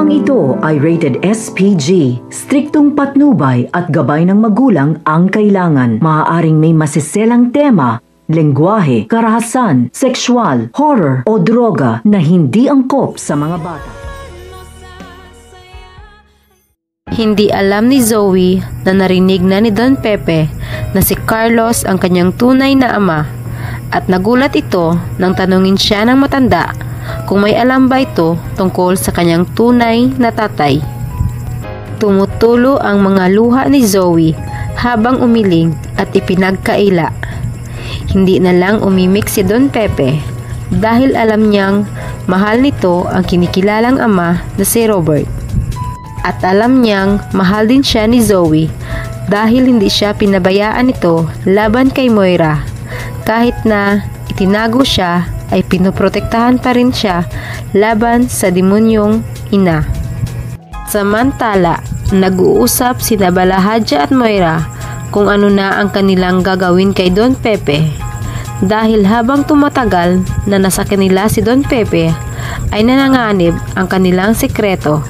Programang ito ay rated SPG. Striktong patnubay at gabay ng magulang ang kailangan. Maaaring may masiselang tema, lengguwahe, karahasan, sexual, horror o droga na hindi angkop sa mga bata. Hindi alam ni Zoe na narinig na ni Don Pepe na si Carlos ang kanyang tunay na ama, at nagulat ito nang tanungin siya ng matanda kung may alam ba ito tungkol sa kanyang tunay na tatay. Tumutulo ang mga luha ni Zoe habang umiling at ipinagkaila. Hindi na lang umimik si Don Pepe dahil alam niyang mahal nito ang kinikilalang ama na si Robert. At alam niyang mahal din siya ni Zoe dahil hindi siya pinabayaan nito laban kay Moira. Kahit na itinago siya, ay pinoprotektahan pa rin siya laban sa demonyong ina. Samantala, nag-uusap sina Balahadja at Moira kung ano na ang kanilang gagawin kay Don Pepe. Dahil habang tumatagal na nasa kanila si Don Pepe, ay nananganib ang kanilang sekreto.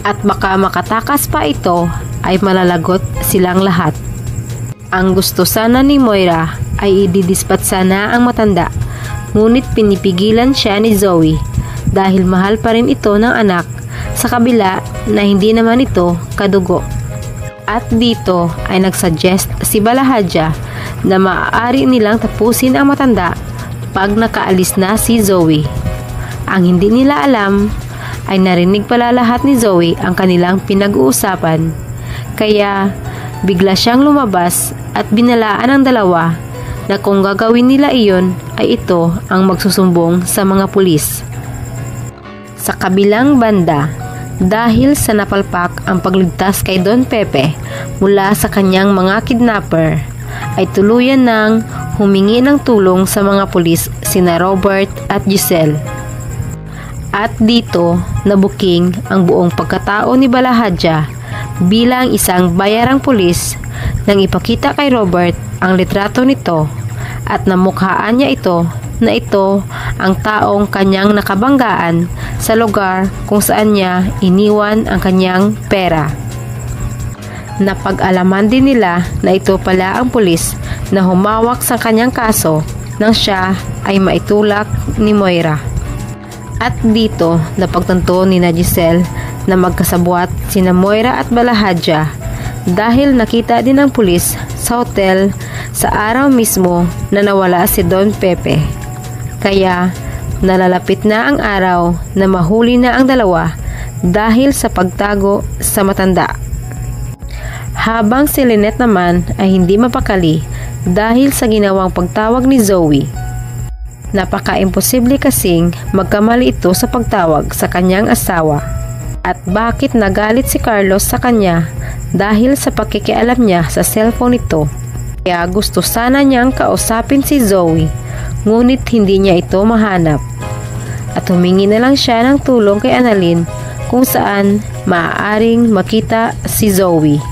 At baka makatakas pa ito, ay malalagot silang lahat. Ang gusto sana ni Moira ay ididispat sana ang matanda, ngunit pinipigilan siya ni Zoe dahil mahal pa rin ito ng anak, sa kabila na hindi naman ito kadugo. At dito ay nagsuggest si Balahadja na maaari nilang tapusin ang matanda pag nakaalis na si Zoe. Ang hindi nila alam ay narinig pala lahat ni Zoe ang kanilang pinag-uusapan, kaya bigla siyang lumabas at binalaan ng dalawa na kung gagawin nila iyon ay ito ang magsusumbong sa mga pulis. Sa kabilang banda, dahil sa napalpak ang pagligtas kay Don Pepe mula sa kanyang mga kidnapper, ay tuluyan nang humingi ng tulong sa mga pulis sina Robert at Giselle. At dito nabuking ang buong pagkatao ni Balahadja bilang isang bayarang pulis nang ipakita kay Robert ang litrato nito at namukhaan niya ito na ito ang taong kanyang nakabanggaan sa lugar kung saan niya iniwan ang kanyang pera. Napag-alaman din nila na ito pala ang pulis na humawak sa kanyang kaso nang siya ay maitulak ni Moira. At dito napagtanto ni Giselle na magkasabwat sina Moira at Balahadja dahil nakita din ng pulis sa hotel sa araw mismo na nawala si Don Pepe. Kaya nalalapit na ang araw na mahuli na ang dalawa dahil sa pagtago sa matanda. Habang si Lynette naman ay hindi mapakali dahil sa ginawang pagtawag ni Zoe. Napaka-imposible kasing magkamali ito sa pagtawag sa kanyang asawa. At bakit nagalit si Carlos sa kanya dahil sa pakikialam niya sa cellphone nito. Kaya gusto sana niyang kausapin si Zoe, ngunit hindi niya ito mahanap. At humingi na lang siya ng tulong kay Annalyn kung saan maaaring makita si Zoe.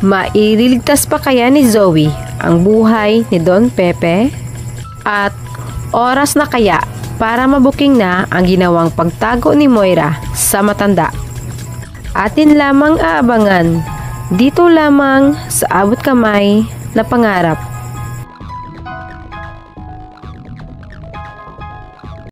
Maililigtas pa kaya ni Zoe ang buhay ni Don Pepe? At oras na kaya para mabuking na ang ginawang pagtago ni Moira sa matanda? Atin lamang aabangan dito lamang sa Abot Kamay na Pangarap.